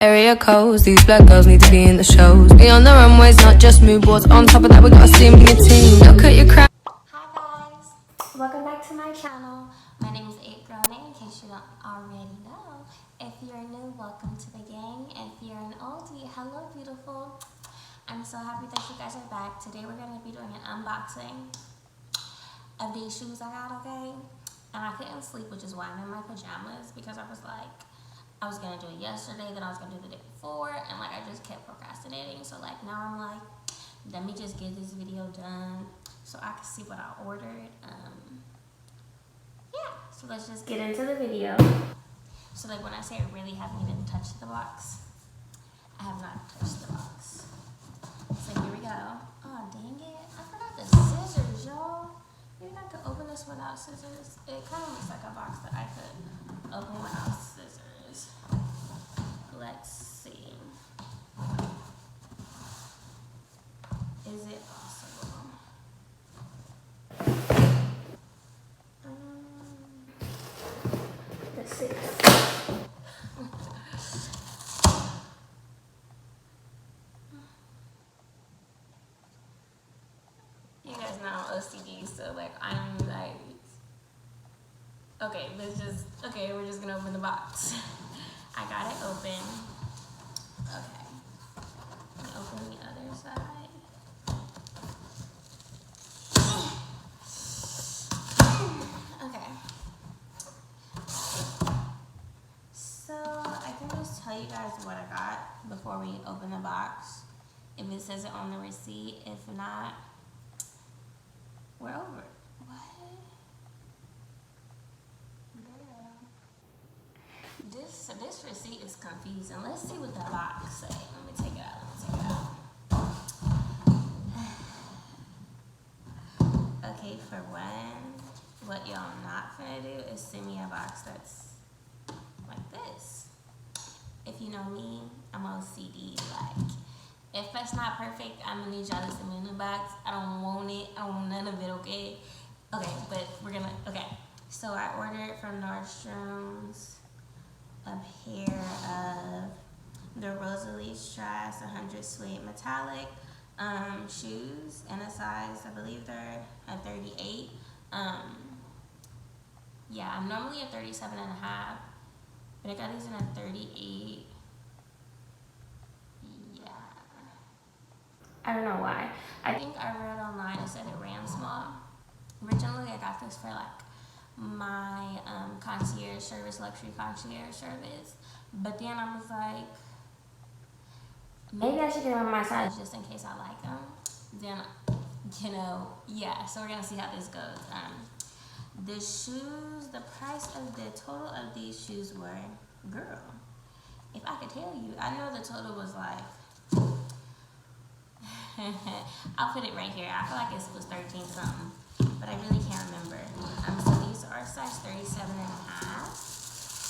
Area codes, these black girls need to be in the shows. Be on the runways, not just mood boards. On top of that, we got a steaming team. Look at your crowd. Hi guys, welcome back to my channel. My name is 8GirlNay, in case you don't already know. If you're new, welcome to the gang. If you're an oldie, hello beautiful. I'm so happy that you guys are back. Today we're going to be doing an unboxing of these shoes I got, okay? And I couldn't sleep, which is why I'm in my pajamas, because I was like, I was gonna do it yesterday, then I was gonna do it the day before, and like I just kept procrastinating. So like now I'm like, let me just get this video done so I can see what I ordered. Yeah, so let's just get into the video. So like when I say I really haven't even touched the box, I have not touched the box. So here we go. Oh dang it, I forgot the scissors, y'all. Maybe I could open this without scissors. It kind of looks like a box that I could open without scissors. Let's see. Is it possible? Let's see. You guys know I'm OCD, so like I'm like, okay, we're just gonna open the box. I got it open. Okay. Let me open the other side. Okay. So I can just tell you guys what I got before we open the box. If it says it on the receipt, if not, we're over it. This receipt is confusing. Let's see what the box say. Let me take it out. Okay, for one, what y'all not gonna do is send me a box that's like this. If you know me, I'm OCD. Like, if that's not perfect, I'm gonna need y'all to send me a new box. I don't want it. I don't want none of it, okay? Okay, but okay. So I ordered from Nordstrom's a pair of the Rosalie Strass 100 Suede Metallic shoes in a size, I believe they're a 38. Yeah, I'm normally a 37 and a half, but I got these in a 38. Yeah. I don't know why. I think I read online it said it ran small. Originally I got this for like my concierge service, luxury concierge service, but then I was like, maybe I should get them on my size just in case I like them. Then, you know, yeah, so we're gonna see how this goes. The shoes, the price of the total of these shoes were, girl, if I could tell you, I know the total was like, I'll put it right here. I feel like it was 13 something, but I really can't remember. So these are size 37 and a half.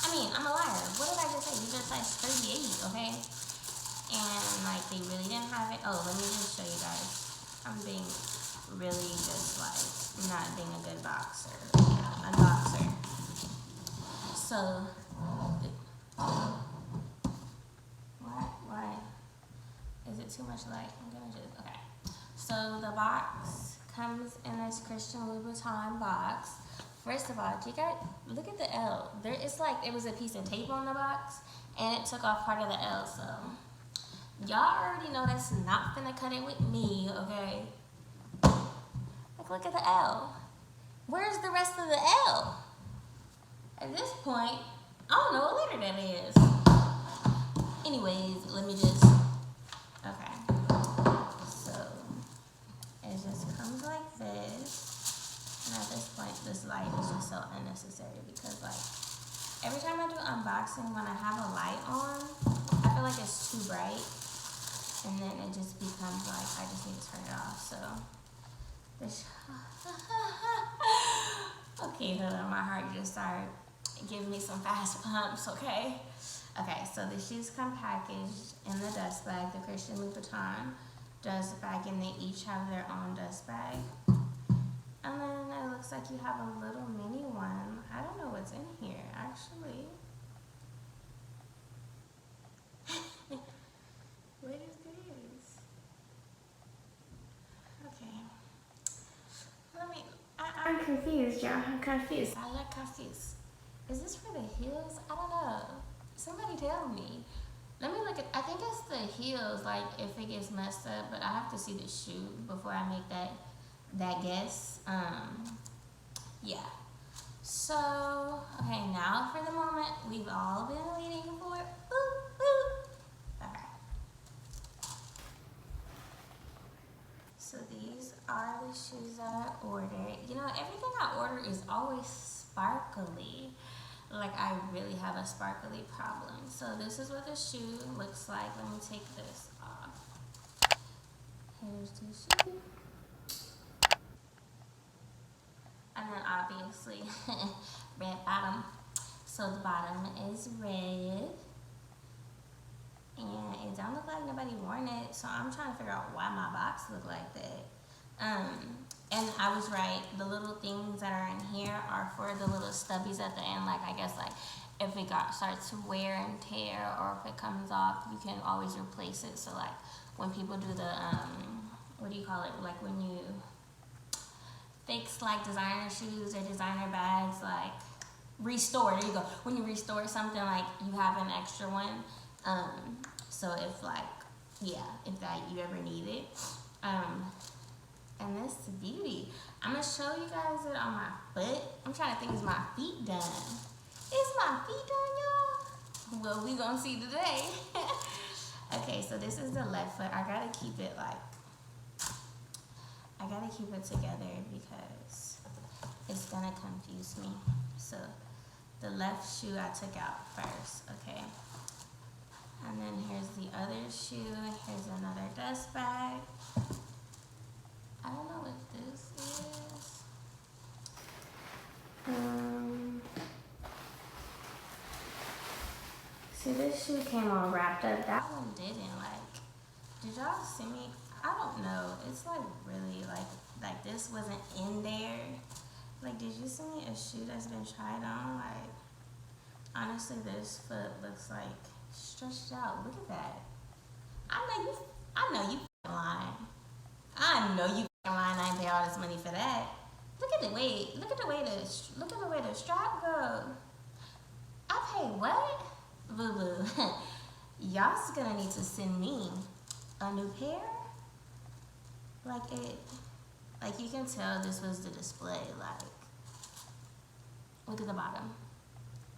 I mean, I'm a liar. What did I just say? These are size 38, okay? And like they really didn't have it. Oh, let me just show you guys. I'm being really just like not being a good boxer. Yeah, unboxer. So why? Is it too much light? I'm gonna just okay. So the box comes in this Christian Louboutin box. First of all, you guys look at the L. It's like it was a piece of tape on the box, and it took off part of the L. So y'all already know that's not gonna cut it with me, okay? Like look at the L. Where's the rest of the L? At this point, I don't know what letter that is. Anyways, let me just okay. So it just comes like this. And at this point, this light is just so unnecessary because like every time I do unboxing, when I have a light on, I feel like it's too bright. And then it just becomes like, I just need to turn it off. So, okay, hold on, my heart just started giving me some fast pumps, okay? Okay, so the shoes come packaged in the dust bag, the Christian Louboutin dust bag, and they each have their own dust bag. And then it looks like you have a little mini one. I don't know what's in here, actually. confused, y'all. I'm confused. I like confused. Is this for the heels? I don't know. Somebody tell me. Let me look at, I think it's the heels, like if it gets messed up, but I have to see the shoe before I make that guess. Yeah. So, okay, now for the moment we've all been waiting for. Alright. So these are the shoes that I ordered. You know, everything I order is always sparkly. Like, I really have a sparkly problem. So this is what the shoe looks like. Let me take this off. Here's the shoe. And then obviously, red bottom. So the bottom is red. And it don't look like nobody worn it. So I'm trying to figure out why my box look like that. And I was right, the little things that are in here are for the little stubbies at the end. Like, I guess, like, if it starts to wear and tear, or if it comes off, you can always replace it. So, like, when people do the, what do you call it? Like, when you fix, like, designer shoes or designer bags, like, restore, there you go. When you restore something, like, you have an extra one. So if, like, yeah, if that you ever need it. And this beauty. I'm gonna show you guys it on my foot. I'm trying to think, is my feet done? Is my feet done, y'all? Well, we gonna see today. Okay, so this is the left foot. I gotta keep it together because it's gonna confuse me. So the left shoe I took out first, okay? And then here's the other shoe. Here's another dust bag. I don't know what this is. See, this shoe came all wrapped up. That one didn't. Like, did y'all see me? I don't know. It's like really like this wasn't in there. Like, did you see me a shoe that's been tried on? Like, honestly, this foot looks like stretched out. Look at that. I know you lying. I know you lying. I ain't pay all this money for that. Look at the way the strap go. I paid what? Boo boo. Y'all's gonna need to send me a new pair. Like you can tell this was the display. Like, look at the bottom.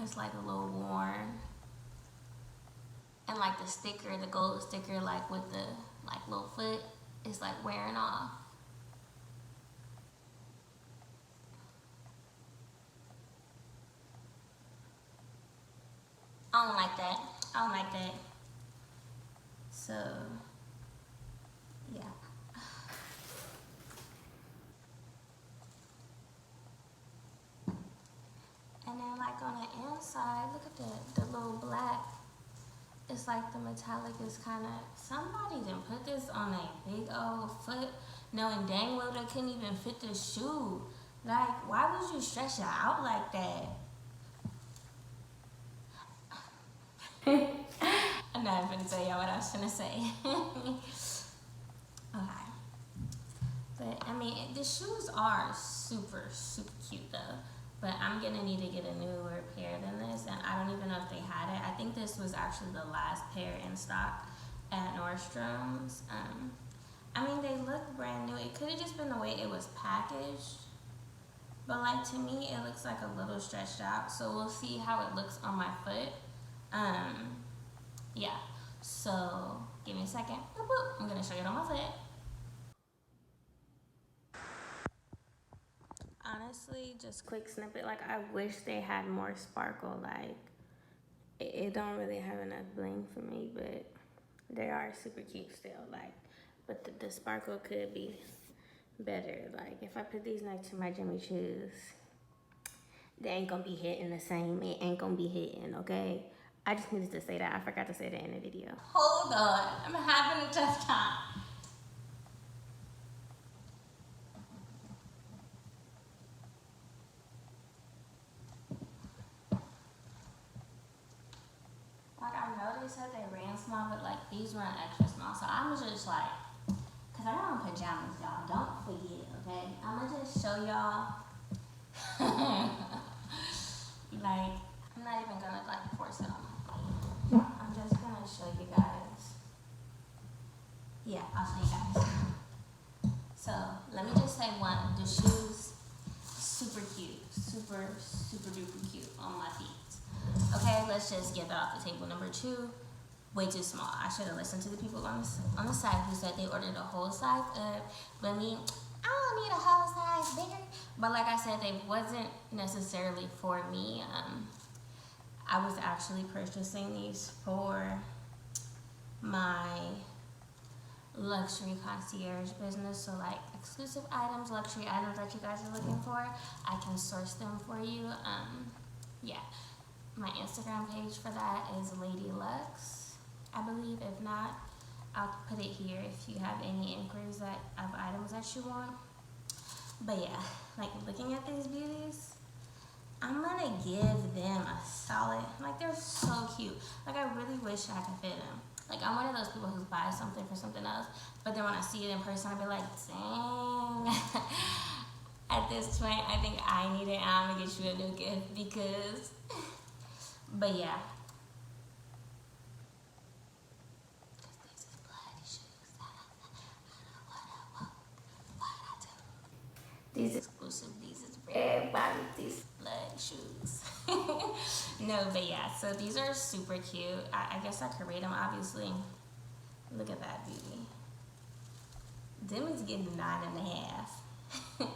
It's like a little worn. And like the sticker, the gold sticker, like with the like little foot, is like wearing off. I don't like that. I don't like that. So, yeah. And then like on the inside, look at the little black. It's like the metallic is kind of, somebody didn't put this on a big old foot, knowing dang well they couldn't even fit the shoe. Like, why would you stretch it out like that? I'm not even gonna tell y'all what I was gonna say. Okay. But I mean, the shoes are super, super cute though. But I'm gonna need to get a newer pair than this, and I don't even know if they had it. I think this was actually the last pair in stock at Nordstrom's. I mean, they look brand new. It could have just been the way it was packaged. But like, to me, it looks like a little stretched out. So we'll see how it looks on my foot. Yeah, so give me a second. Boop, boop. I'm gonna show you it on my foot. Honestly, just quick snippet, like I wish they had more sparkle. Like, it don't really have enough bling for me, but they are super cute still. Like, but the sparkle could be better. Like, if I put these next to my Jimmy shoes, they ain't gonna be hitting the same. It ain't gonna be hitting, okay? I just needed to say that. I forgot to say that in the video. Hold on, I'm having a tough time. Like, I know they said they ran small, but like these run extra small. So I'm just like, cause I got on pajamas, y'all. Don't forget, okay? I'm gonna just show y'all Like, I'm not even gonna like force it on my plate. I'm just gonna show you guys. Yeah, I'll show you guys. So let me just say one, the shoes, super cute, super duper cute on my feet. Okay, let's just get that off the table. Number two, way too small. I should have listened to the people on the side who said they ordered a whole size up. But me, I don't need a whole size bigger. But like I said, they wasn't necessarily for me. I was actually purchasing these for my luxury concierge business. So like exclusive items, luxury items that you guys are looking for, I can source them for you. Yeah, my Instagram page for that is Lady Lux, I believe. If not, I'll put it here if you have any inquiries of items that you want. But yeah, like looking at these beauties, I'm gonna give them a solid, like they're so cute. Like I really wish I could fit them. Like I'm one of those people who buys something for something else, but then when I see it in person, I'll be like, dang. At this point, I think I need it. I'm gonna get you a new gift because, but yeah. This is bloody shoes. I don't know what I do. These exclusive, these is everybody, these blood shoes. No, but yeah, so these are super cute. I guess I could rate them, obviously. Look at that beauty. Demons getting 9.5.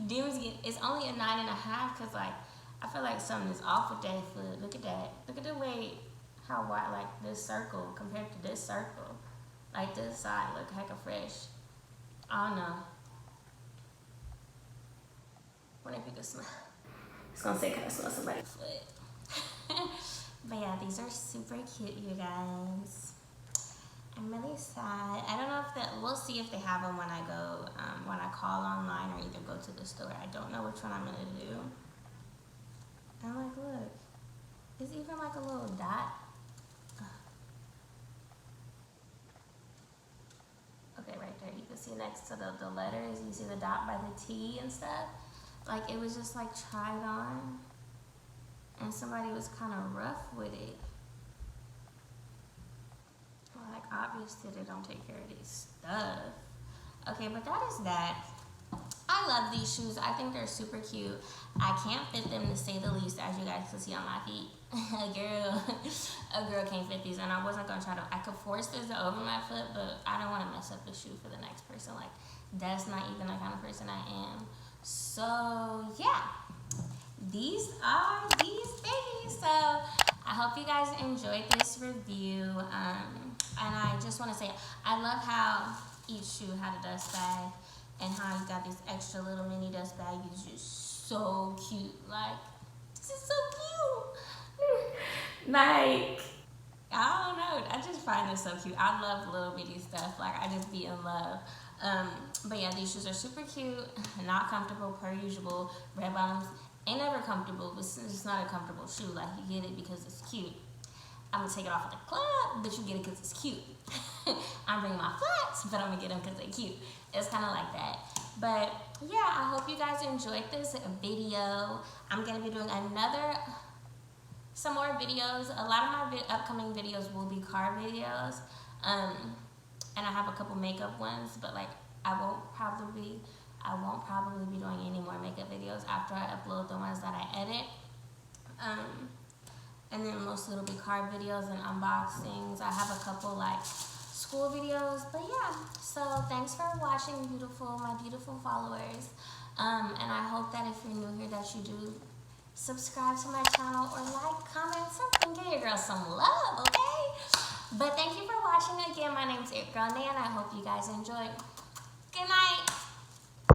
Demons getting, it's only a 9.5 because like, I feel like something is off with that foot. Look at that. Look at the way, how wide, like this circle compared to this circle. Like this side look hecka fresh. I don't know. What if you could smell? It's gonna say kind of smell somebody's foot. But yeah, these are super cute, you guys. I'm really sad. I don't know if that, we'll see if they have them when I go, when I call online or either go to the store. I don't know which one I'm gonna do. I'm like, look, it's even like a little dot. Okay, right there, you can see next to the letters, you see the dot by the T and stuff. Like it was just like tried on and somebody was kind of rough with it. Like obviously they don't take care of this stuff. Okay, but that is that. I love these shoes. I think they're super cute. I can't fit them to say the least, as you guys can see on my feet. A girl can't fit these, and I wasn't gonna try to, I could force this over my foot, but I don't want to mess up the shoe for the next person. Like that's not even the kind of person I am. So yeah, these are these babies. So I hope you guys enjoyed this review. And I just want to say, I love how each shoe had a dust bag and how you got this extra little mini dust bag. It's just so cute. Like, this is so cute. Like, I don't know. I just find this so cute. I love little bitty stuff. Like, I just be in love. But yeah, these shoes are super cute, not comfortable per usual. Red bottoms ain't never comfortable, but it's just not a comfortable shoe. Like you get it because it's cute. I'm gonna take it off at the club, but you get it because it's cute. I'm bringing my flats, but I'm gonna get them because they're cute. It's kind of like that. But yeah, I hope you guys enjoyed this video. I'm gonna be doing some more videos. A lot of my upcoming videos will be car videos. And I have a couple makeup ones, but like I won't probably be doing any more makeup videos after I upload the ones that I edit. And then mostly it'll be car videos and unboxings. I have a couple like school videos, but yeah. So thanks for watching, my beautiful followers. And I hope that if you're new here that you do subscribe to my channel or like, comment, something. Give your girl some love, okay? But thank you for watching again. My name's It Girl Nan. I hope you guys enjoyed. Good night.